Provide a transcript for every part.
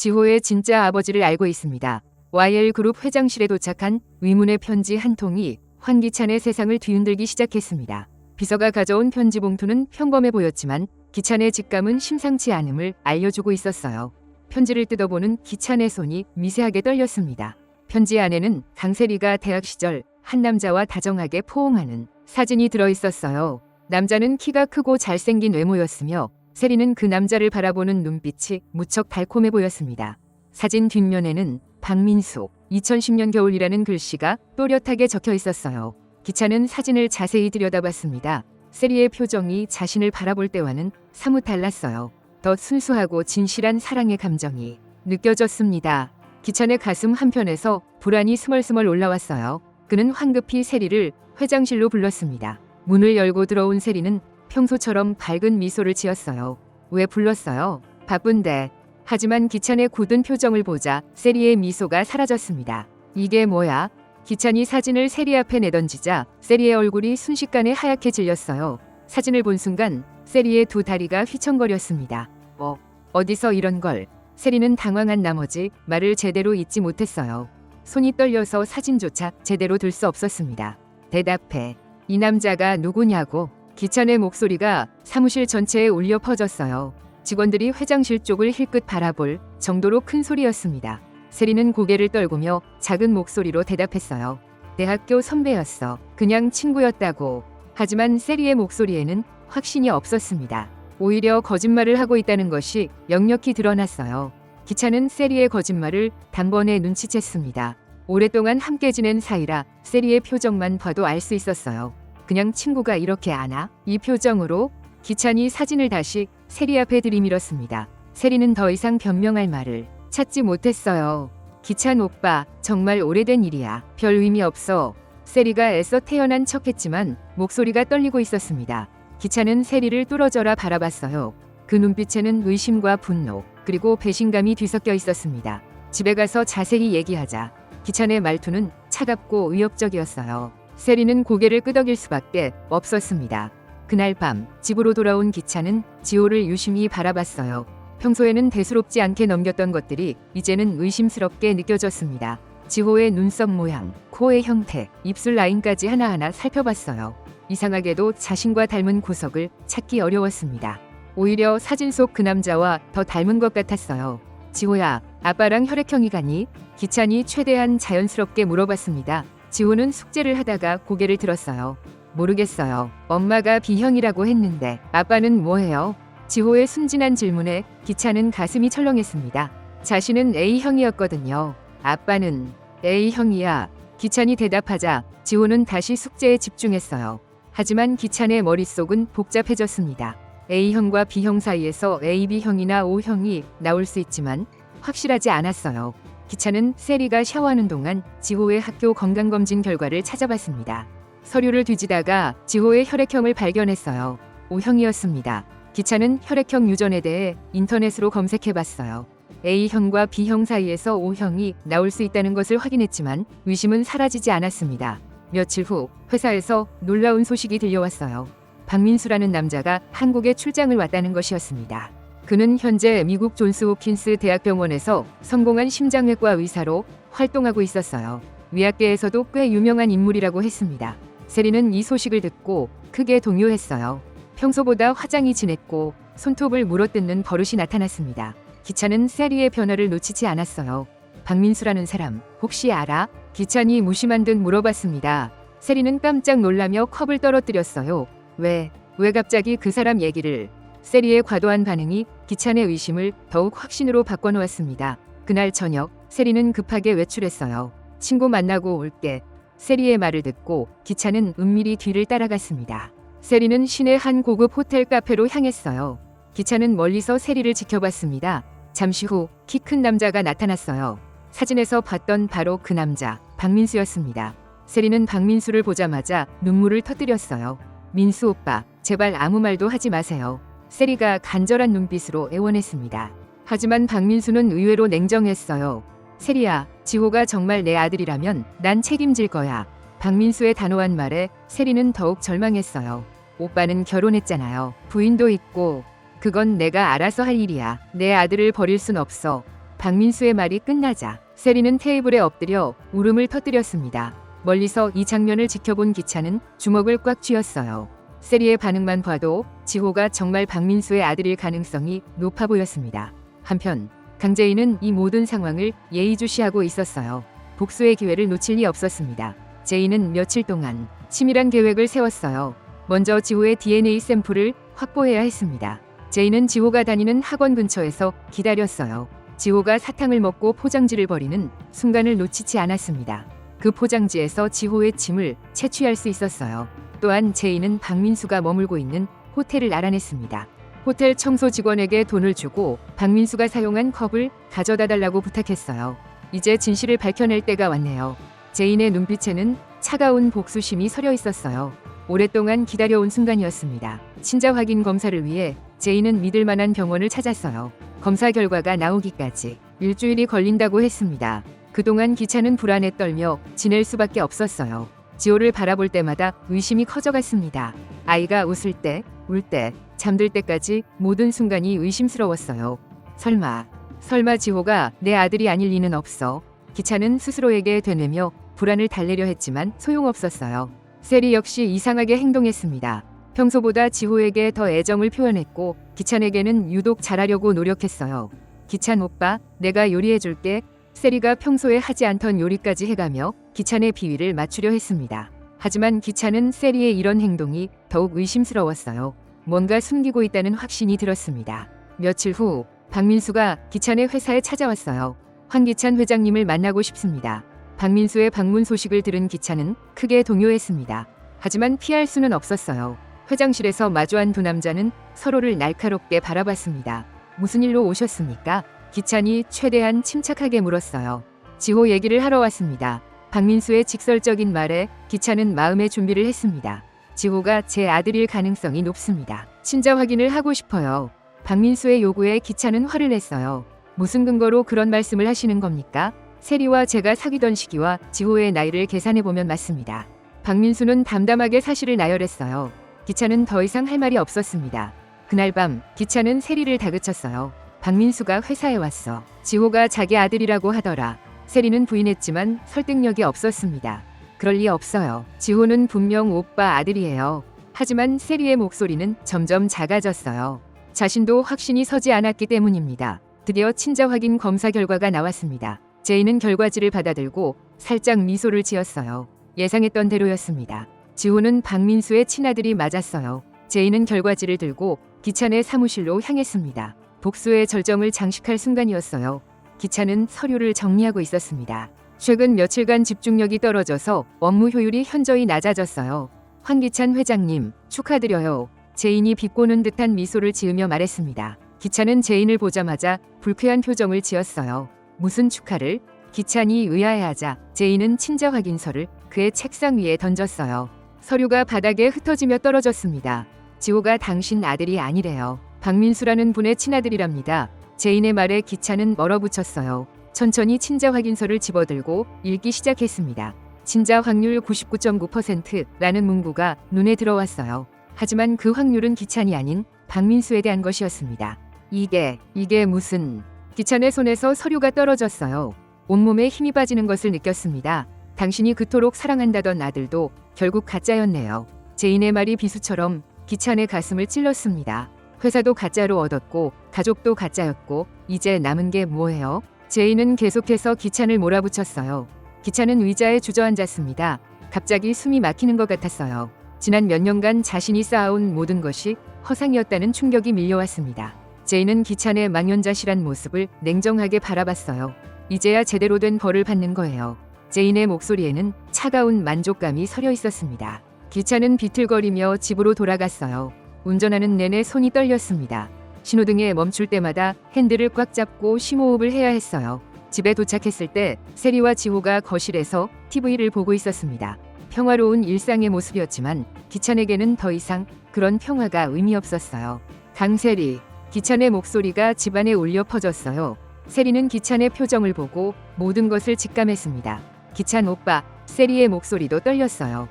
지호의 진짜 아버지를 알고 있습니다. YL그룹 회장실에 도착한 위문의 편지 한 통이 황기찬의 세상을 뒤흔들기 시작했습니다. 비서가 가져온 편지 봉투는 평범해 보였지만 기찬의 직감은 심상치 않음을 알려주고 있었어요. 편지를 뜯어보는 기찬의 손이 미세하게 떨렸습니다. 편지 안에는 강세리가 대학 시절 한 남자와 다정하게 포옹하는 사진이 들어있었어요. 남자는 키가 크고 잘생긴 외모였으며 세리는 그 남자를 바라보는 눈빛이 무척 달콤해 보였습니다. 사진 뒷면에는 박민수 2010년 겨울이라는 글씨가 또렷하게 적혀 있었어요. 기찬은 사진을 자세히 들여다봤습니다. 세리의 표정이 자신을 바라볼 때와는 사뭇 달랐어요. 더 순수하고 진실한 사랑의 감정이 느껴졌습니다. 기찬의 가슴 한편에서 불안이 스멀스멀 올라왔어요. 그는 황급히 세리를 회장실로 불렀습니다. 문을 열고 들어온 세리는 평소처럼 밝은 미소를 지었어요. 왜 불렀어요? 바쁜데. 하지만 기찬의 굳은 표정을 보자 세리의 미소가 사라졌습니다. 이게 뭐야? 기찬이 사진을 세리 앞에 내던지자 세리의 얼굴이 순식간에 하얗게 질렸어요. 사진을 본 순간 세리의 두 다리가 휘청거렸습니다. 어디서 이런 걸? 세리는 당황한 나머지 말을 제대로 잇지 못했어요. 손이 떨려서 사진조차 제대로 들 수 없었습니다. 대답해. 이 남자가 누구냐고. 기찬의 목소리가 사무실 전체에 울려 퍼졌어요. 직원들이 회장실 쪽을 힐끗 바라볼 정도로 큰 소리였습니다. 세리는 고개를 떨구며 작은 목소리로 대답했어요. 대학교 선배였어. 그냥 친구였다고. 하지만 세리의 목소리에는 확신이 없었습니다. 오히려 거짓말을 하고 있다는 것이 역력히 드러났어요. 기찬은 세리의 거짓말을 단번에 눈치챘습니다. 오랫동안 함께 지낸 사이라 세리의 표정만 봐도 알 수 있었어요. 그냥 친구가 이렇게 아나? 이 표정으로 기찬이 사진을 다시 세리 앞에 들이밀었습니다. 세리는 더 이상 변명할 말을 찾지 못했어요. 기찬 오빠, 정말 오래된 일이야. 별 의미 없어. 세리가 애써 태연한 척했지만 목소리가 떨리고 있었습니다. 기찬은 세리를 뚫어져라 바라봤어요. 그 눈빛에는 의심과 분노, 그리고 배신감이 뒤섞여 있었습니다. 집에 가서 자세히 얘기하자. 기찬의 말투는 차갑고 의욕적이었어요. 세리는 고개를 끄덕일 수밖에 없었습니다. 그날 밤 집으로 돌아온 기찬은 지호를 유심히 바라봤어요. 평소에는 대수롭지 않게 넘겼던 것들이 이제는 의심스럽게 느껴졌습니다. 지호의 눈썹 모양, 코의 형태, 입술 라인까지 하나하나 살펴봤어요. 이상하게도 자신과 닮은 구석을 찾기 어려웠습니다. 오히려 사진 속 그 남자와 더 닮은 것 같았어요. 지호야, 아빠랑 혈액형이 같니? 기찬이 최대한 자연스럽게 물어봤습니다. 지호는 숙제를 하다가 고개를 들었어요. 모르겠어요. 엄마가 B형이라고 했는데 아빠는 뭐예요? 지호의 순진한 질문에 기찬은 가슴이 철렁했습니다. 자신은 A형이었거든요. 아빠는 A형이야. 기찬이 대답하자 지호는 다시 숙제에 집중했어요. 하지만 기찬의 머릿속은 복잡해졌습니다. A형과 B형 사이에서 AB형이나 O형이 나올 수 있지만 확실하지 않았어요. 기찬은 세리가 샤워하는 동안 지호의 학교 건강검진 결과를 찾아봤습니다. 서류를 뒤지다가 지호의 혈액형을 발견했어요. O형이었습니다. 기찬은 혈액형 유전에 대해 인터넷으로 검색해봤어요. A형과 B형 사이에서 O형이 나올 수 있다는 것을 확인했지만 의심은 사라지지 않았습니다. 며칠 후 회사에서 놀라운 소식이 들려왔어요. 박민수라는 남자가 한국에 출장을 왔다는 것이었습니다. 그는 현재 미국 존스 홉킨스 대학병원에서 성공한 심장외과 의사로 활동하고 있었어요. 의학계에서도 꽤 유명한 인물이라고 했습니다. 세리는 이 소식을 듣고 크게 동요했어요. 평소보다 화장이 진했고 손톱을 물어뜯는 버릇이 나타났습니다. 기찬은 세리의 변화를 놓치지 않았어요. 박민수라는 사람 혹시 알아? 기찬이 무심한 듯 물어봤습니다. 세리는 깜짝 놀라며 컵을 떨어뜨렸어요. 왜 갑자기 그 사람 얘기를? 세리의 과도한 반응이 기찬의 의심을 더욱 확신으로 바꿔놓았습니다. 그날 저녁 세리는 급하게 외출했어요. 친구 만나고 올게. 세리의 말을 듣고 기찬은 은밀히 뒤를 따라갔습니다. 세리는 시내 한 고급 호텔 카페로 향했어요. 기찬은 멀리서 세리를 지켜봤습니다. 잠시 후 키 큰 남자가 나타났어요. 사진에서 봤던 바로 그 남자, 박민수였습니다. 세리는 박민수를 보자마자 눈물을 터뜨렸어요. 민수 오빠, 제발 아무 말도 하지 마세요. 세리가 간절한 눈빛으로 애원했습니다. 하지만 박민수는 의외로 냉정했어요. 세리야, 지호가 정말 내 아들이라면 난 책임질 거야. 박민수의 단호한 말에 세리는 더욱 절망했어요. 오빠는 결혼했잖아요. 부인도 있고. 그건 내가 알아서 할 일이야. 내 아들을 버릴 순 없어. 박민수의 말이 끝나자 세리는 테이블에 엎드려 울음을 터뜨렸습니다. 멀리서 이 장면을 지켜본 기찬은 주먹을 꽉 쥐었어요. 세리의 반응만 봐도 지호가 정말 박민수의 아들일 가능성이 높아 보였습니다. 한편 강재인은 이 모든 상황을 예의주시하고 있었어요. 복수의 기회를 놓칠 리 없었습니다. 제인은 며칠 동안 치밀한 계획을 세웠어요. 먼저 지호의 DNA 샘플을 확보해야 했습니다. 제인은 지호가 다니는 학원 근처에서 기다렸어요. 지호가 사탕을 먹고 포장지를 버리는 순간을 놓치지 않았습니다. 그 포장지에서 지호의 침을 채취할 수 있었어요. 또한 제인은 박민수가 머물고 있는 호텔을 알아냈습니다. 호텔 청소 직원에게 돈을 주고 박민수가 사용한 컵을 가져다 달라고 부탁했어요. 이제 진실을 밝혀낼 때가 왔네요. 제인의 눈빛에는 차가운 복수심이 서려 있었어요. 오랫동안 기다려온 순간이었습니다. 친자 확인 검사를 위해 제인은 믿을 만한 병원을 찾았어요. 검사 결과가 나오기까지 일주일이 걸린다고 했습니다. 그동안 기찬은 불안에 떨며 지낼 수밖에 없었어요. 지호를 바라볼 때마다 의심이 커져갔습니다. 아이가 웃을 때, 울 때, 잠들 때까지 모든 순간이 의심스러웠어요. 설마 지호가 내 아들이 아닐 리는 없어. 기찬은 스스로에게 되뇌며 불안을 달래려 했지만 소용없었어요. 세리 역시 이상하게 행동했습니다. 평소보다 지호에게 더 애정을 표현했고 기찬에게는 유독 잘하려고 노력했어요. 기찬 오빠, 내가 요리해줄게. 세리가 평소에 하지 않던 요리까지 해가며 기찬의 비위를 맞추려 했습니다. 하지만 기찬은 세리의 이런 행동이 더욱 의심스러웠어요. 뭔가 숨기고 있다는 확신이 들었습니다. 며칠 후 박민수가 기찬의 회사에 찾아왔어요. 황기찬 회장님을 만나고 싶습니다. 박민수의 방문 소식을 들은 기찬은 크게 동요했습니다. 하지만 피할 수는 없었어요. 회장실에서 마주한 두 남자는 서로를 날카롭게 바라봤습니다. 무슨 일로 오셨습니까? 기찬이 최대한 침착하게 물었어요. 지호 얘기를 하러 왔습니다. 박민수의 직설적인 말에 기찬은 마음의 준비를 했습니다. 지호가 제 아들일 가능성이 높습니다. 친자 확인을 하고 싶어요. 박민수의 요구에 기찬은 화를 냈어요. 무슨 근거로 그런 말씀을 하시는 겁니까? 세리와 제가 사귀던 시기와 지호의 나이를 계산해보면 맞습니다. 박민수는 담담하게 사실을 나열했어요. 기찬은 더 이상 할 말이 없었습니다. 그날 밤 기찬은 세리를 다그쳤어요. 박민수가 회사에 왔어. 지호가 자기 아들이라고 하더라. 세리는 부인했지만 설득력이 없었습니다. 그럴 리 없어요. 지호는 분명 오빠 아들이에요. 하지만 세리의 목소리는 점점 작아졌어요. 자신도 확신이 서지 않았기 때문입니다. 드디어 친자 확인 검사 결과가 나왔습니다. 제인은 결과지를 받아들고 살짝 미소를 지었어요. 예상했던 대로였습니다. 지호는 박민수의 친아들이 맞았어요. 제인은 결과지를 들고 기찬의 사무실로 향했습니다. 복수의 절정을 장식할 순간이었어요. 기찬은 서류를 정리하고 있었습니다. 최근 며칠간 집중력이 떨어져서 업무 효율이 현저히 낮아졌어요. 황기찬 회장님, 축하드려요. 제인이 비꼬는 듯한 미소를 지으며 말했습니다. 기찬은 제인을 보자마자 불쾌한 표정을 지었어요. 무슨 축하를? 기찬이 의아해하자 제인은 친자 확인서를 그의 책상 위에 던졌어요. 서류가 바닥에 흩어지며 떨어졌습니다. 지호가 당신 아들이 아니래요. 박민수라는 분의 친아들이랍니다. 제인의 말에 기찬은 멀어붙였어요. 천천히 친자 확인서를 집어들고 읽기 시작했습니다. 친자 확률 99.9%라는 문구가 눈에 들어왔어요. 하지만 그 확률은 기찬이 아닌 박민수에 대한 것이었습니다. 이게 무슨... 기찬의 손에서 서류가 떨어졌어요. 온몸에 힘이 빠지는 것을 느꼈습니다. 당신이 그토록 사랑한다던 아들도 결국 가짜였네요. 제인의 말이 비수처럼 기찬의 가슴을 찔렀습니다. 회사도 가짜로 얻었고 가족도 가짜였고 이제 남은 게 뭐예요? 제인은 계속해서 기찬을 몰아붙였어요. 기찬은 의자에 주저앉았습니다. 갑자기 숨이 막히는 것 같았어요. 지난 몇 년간 자신이 쌓아온 모든 것이 허상이었다는 충격이 밀려왔습니다. 제인은 기찬의 망연자실한 모습을 냉정하게 바라봤어요. 이제야 제대로 된 벌을 받는 거예요. 제인의 목소리에는 차가운 만족감이 서려 있었습니다. 기찬은 비틀거리며 집으로 돌아갔어요. 운전하는 내내 손이 떨렸습니다. 신호등에 멈출 때마다 핸들을 꽉 잡고 심호흡을 해야 했어요. 집에 도착했을 때 세리와 지호가 거실에서 TV를 보고 있었습니다. 평화로운 일상의 모습이었지만 기찬에게는 더 이상 그런 평화가 의미 없었어요. 강세리, 기찬의 목소리가 집안에 울려 퍼졌어요. 세리는 기찬의 표정을 보고 모든 것을 직감했습니다. 기찬 오빠, 세리의 목소리도 떨렸어요.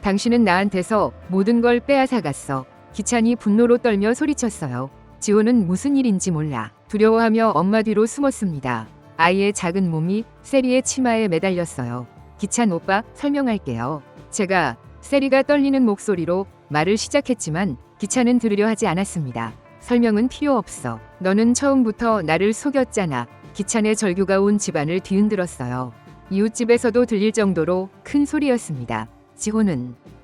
당신은 나한테서 모든 걸 빼앗아갔어. 기찬이 분노로 떨며 소리쳤어요. 지호는 무슨 일인지 몰라. 두려워하며 엄마 뒤로 숨었습니다. 아이의 작은 몸이 세리의 치마에 매달렸어요. 기찬 오빠, 설명할게요. 제가 세리가 떨리는 목소리로 말을 시작했지만 기찬은 들으려 하지 않았습니다. 설명은 필요 없어. 너는 처음부터 나를 속였잖아. 기찬의 절규가 온 집안을 뒤흔들었어요. 이웃집에서도 들릴 정도로 큰 소리였습니다.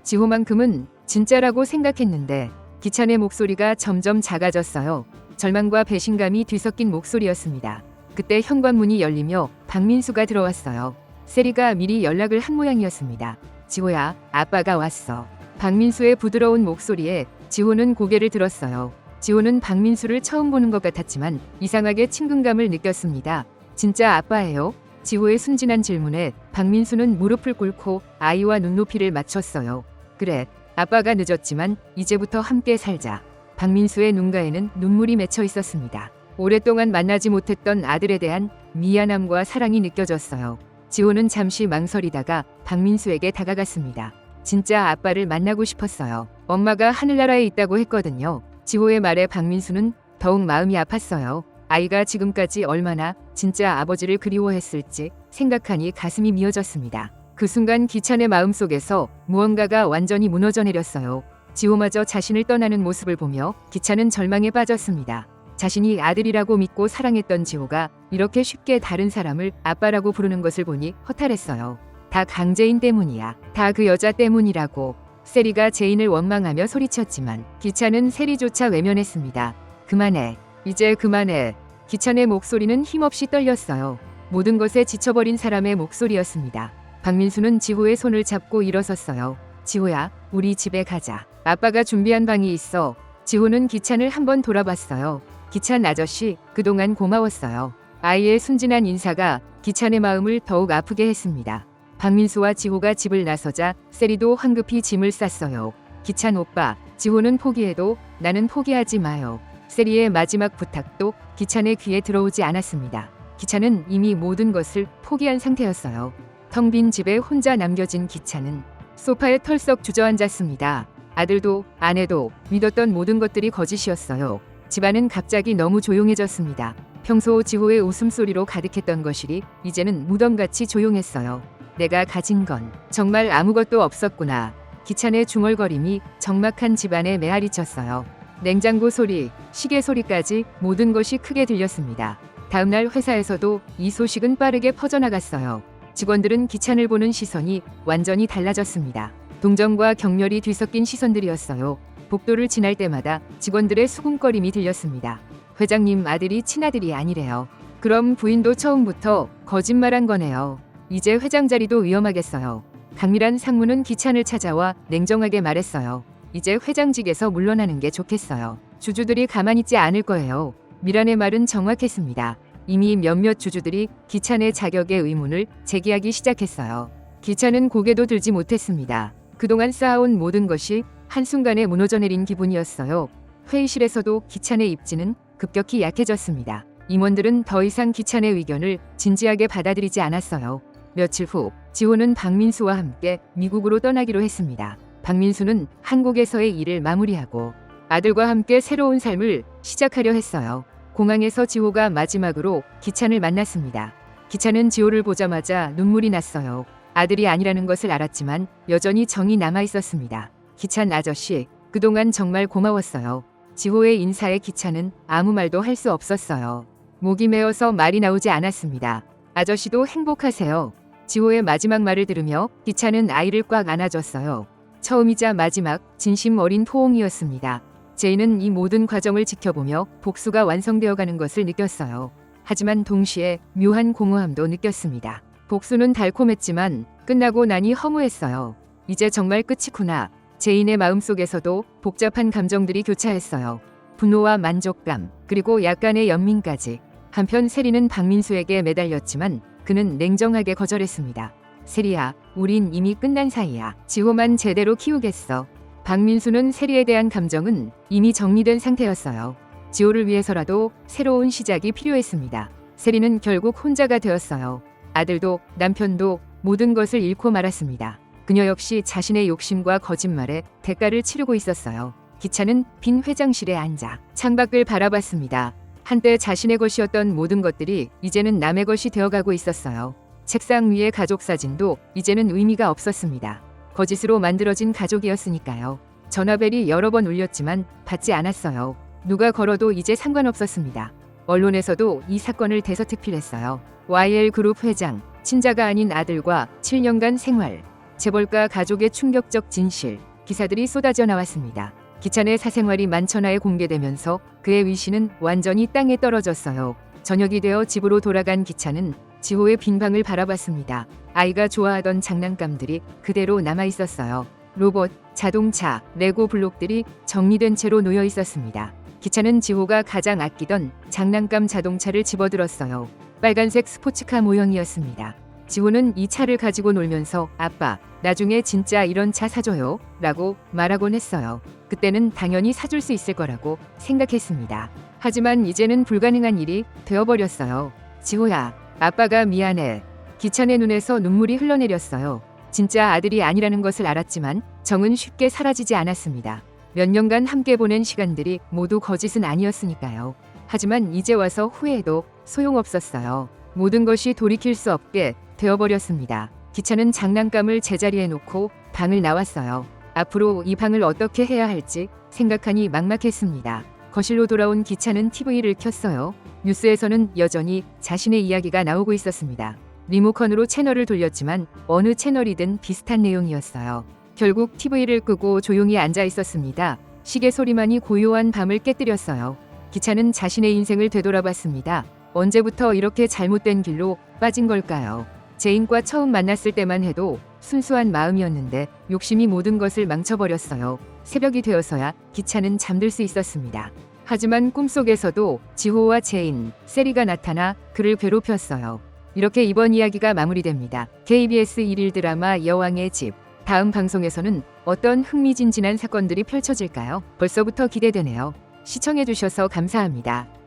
지호만큼은 진짜라고 생각했는데 기찬의 목소리가 점점 작아졌어요. 절망과 배신감이 뒤섞인 목소리였습니다. 그때 현관문이 열리며 박민수가 들어왔어요. 세리가 미리 연락을 한 모양이었습니다. 지호야, 아빠가 왔어. 박민수의 부드러운 목소리에 지호는 고개를 들었어요. 지호는 박민수를 처음 보는 것 같았지만 이상하게 친근감을 느꼈습니다. 진짜 아빠예요? 지호의 순진한 질문에 박민수는 무릎을 꿇고 아이와 눈높이를 맞췄어요. 그래, 아빠가 늦었지만 이제부터 함께 살자. 박민수의 눈가에는 눈물이 맺혀 있었습니다. 오랫동안 만나지 못했던 아들에 대한 미안함과 사랑이 느껴졌어요. 지호는 잠시 망설이다가 박민수에게 다가갔습니다. 진짜 아빠를 만나고 싶었어요. 엄마가 하늘나라에 있다고 했거든요. 지호의 말에 박민수는 더욱 마음이 아팠어요. 아이가 지금까지 얼마나 진짜 아버지를 그리워했을지 생각하니 가슴이 미어졌습니다. 그 순간 기찬의 마음속에서 무언가가 완전히 무너져 내렸어요. 지호마저 자신을 떠나는 모습을 보며 기찬은 절망에 빠졌습니다. 자신이 아들이라고 믿고 사랑했던 지호가 이렇게 쉽게 다른 사람을 아빠라고 부르는 것을 보니 허탈했어요. 다 강재인 때문이야. 다 그 여자 때문이라고. 세리가 재인을 원망하며 소리쳤지만 기찬은 세리조차 외면했습니다. 그만해. 이제 그만해. 기찬의 목소리는 힘없이 떨렸어요. 모든 것에 지쳐버린 사람의 목소리였습니다. 박민수는 지호의 손을 잡고 일어섰어요. 지호야, 우리 집에 가자. 아빠가 준비한 방이 있어. 지호는 기찬을 한번 돌아봤어요. 기찬 아저씨, 그동안 고마웠어요. 아이의 순진한 인사가 기찬의 마음을 더욱 아프게 했습니다. 박민수와 지호가 집을 나서자 세리도 황급히 짐을 쌌어요. 기찬 오빠, 지호는 포기해도 나는 포기하지 마요. 세리의 마지막 부탁도 기찬의 귀에 들어오지 않았습니다. 기찬은 이미 모든 것을 포기한 상태였어요. 텅 빈 집에 혼자 남겨진 기찬은 소파에 털썩 주저앉았습니다. 아들도 아내도 믿었던 모든 것들이 거짓이었어요. 집안은 갑자기 너무 조용해졌습니다. 평소 지호의 웃음소리로 가득했던 거실이 이제는 무덤같이 조용했어요. 내가 가진 건 정말 아무것도 없었구나. 기찬의 중얼거림이 적막한 집안에 메아리 쳤어요. 냉장고 소리, 시계 소리까지 모든 것이 크게 들렸습니다. 다음날 회사에서도 이 소식은 빠르게 퍼져나갔어요. 직원들은 기찬을 보는 시선이 완전히 달라졌습니다. 동정과 경멸이 뒤섞인 시선들이었어요. 복도를 지날 때마다 직원들의 수군거림이 들렸습니다. 회장님 아들이 친아들이 아니래요. 그럼 부인도 처음부터 거짓말한 거네요. 이제 회장 자리도 위험하겠어요. 강미란 상무는 기찬을 찾아와 냉정하게 말했어요. 이제 회장직에서 물러나는 게 좋겠어요. 주주들이 가만히 있지 않을 거예요. 미란의 말은 정확했습니다. 이미 몇몇 주주들이 기찬의 자격의 의문을 제기하기 시작했어요. 기찬은 고개도 들지 못했습니다. 그동안 쌓아온 모든 것이 한순간에 무너져 내린 기분이었어요. 회의실에서도 기찬의 입지는 급격히 약해졌습니다. 임원들은 더 이상 기찬의 의견을 진지하게 받아들이지 않았어요. 며칠 후 지호는 박민수와 함께 미국으로 떠나기로 했습니다. 박민수는 한국에서의 일을 마무리하고 아들과 함께 새로운 삶을 시작하려 했어요. 공항에서 지호가 마지막으로 기찬을 만났습니다. 기찬은 지호를 보자마자 눈물이 났어요. 아들이 아니라는 것을 알았지만 여전히 정이 남아 있었습니다. 기찬 아저씨, 그동안 정말 고마웠어요. 지호의 인사에 기찬은 아무 말도 할 수 없었어요. 목이 메어서 말이 나오지 않았습니다. 아저씨도 행복하세요. 지호의 마지막 말을 들으며 기찬은 아이를 꽉 안아줬어요. 처음이자 마지막 진심 어린 포옹이었습니다. 제인은 이 모든 과정을 지켜보며 복수가 완성되어가는 것을 느꼈어요. 하지만 동시에 묘한 공허함도 느꼈습니다. 복수는 달콤했지만 끝나고 나니 허무했어요. 이제 정말 끝이구나. 제인의 마음속에서도 복잡한 감정들이 교차했어요. 분노와 만족감, 그리고 약간의 연민까지. 한편 세리는 박민수에게 매달렸지만 그는 냉정하게 거절했습니다. 세리야, 우린 이미 끝난 사이야. 지호만 제대로 키우겠어. 박민수는 세리에 대한 감정은 이미 정리된 상태였어요. 지호를 위해서라도 새로운 시작이 필요했습니다. 세리는 결국 혼자가 되었어요. 아들도 남편도 모든 것을 잃고 말았습니다. 그녀 역시 자신의 욕심과 거짓말에 대가를 치르고 있었어요. 기찬은 빈 회장실에 앉아 창밖을 바라봤습니다. 한때 자신의 것이었던 모든 것들이 이제는 남의 것이 되어가고 있었어요. 책상 위의 가족 사진도 이제는 의미가 없었습니다. 거짓으로 만들어진 가족이었으니까요. 전화벨이 여러 번 울렸지만 받지 않았어요. 누가 걸어도 이제 상관없었습니다. 언론에서도 이 사건을 대서특필했어요. YL그룹 회장, 친자가 아닌 아들과 7년간 생활, 재벌가 가족의 충격적 진실, 기사들이 쏟아져 나왔습니다. 기찬의 사생활이 만천하에 공개되면서 그의 위신은 완전히 땅에 떨어졌어요. 저녁이 되어 집으로 돌아간 기찬은 지호의 빈 방을 바라봤습니다. 아이가 좋아하던 장난감들이 그대로 남아 있었어요. 로봇, 자동차, 레고 블록들이 정리된 채로 놓여 있었습니다. 기찬은 지호가 가장 아끼던 장난감 자동차를 집어들었어요. 빨간색 스포츠카 모형이었습니다. 지호는 이 차를 가지고 놀면서 아빠, 나중에 진짜 이런 차 사줘요 라고 말하곤 했어요. 그때는 당연히 사줄 수 있을 거라고 생각했습니다. 하지만 이제는 불가능한 일이 되어버렸어요. 지호야, 아빠가 미안해. 기찬의 눈에서 눈물이 흘러내렸어요. 진짜 아들이 아니라는 것을 알았지만 정은 쉽게 사라지지 않았습니다. 몇 년간 함께 보낸 시간들이 모두 거짓은 아니었으니까요. 하지만 이제 와서 후회해도 소용없었어요. 모든 것이 돌이킬 수 없게 되어버렸습니다. 기찬은 장난감을 제자리에 놓고 방을 나왔어요. 앞으로 이 방을 어떻게 해야 할지 생각하니 막막했습니다. 거실로 돌아온 기찬은 TV를 켰어요. 뉴스에서는 여전히 자신의 이야기가 나오고 있었습니다. 리모컨으로 채널을 돌렸지만 어느 채널이든 비슷한 내용이었어요. 결국 TV를 끄고 조용히 앉아 있었습니다. 시계 소리만이 고요한 밤을 깨뜨렸어요. 기찬은 자신의 인생을 되돌아봤습니다. 언제부터 이렇게 잘못된 길로 빠진 걸까요? 제인과 처음 만났을 때만 해도 순수한 마음이었는데 욕심이 모든 것을 망쳐버렸어요. 새벽이 되어서야 기찬은 잠들 수 있었습니다. 하지만 꿈속에서도 지호와 제인, 세리가 나타나 그를 괴롭혔어요. 이렇게 이번 이야기가 마무리됩니다. KBS 1일 드라마 여왕의 집. 다음 방송에서는 어떤 흥미진진한 사건들이 펼쳐질까요? 벌써부터 기대되네요. 시청해주셔서 감사합니다.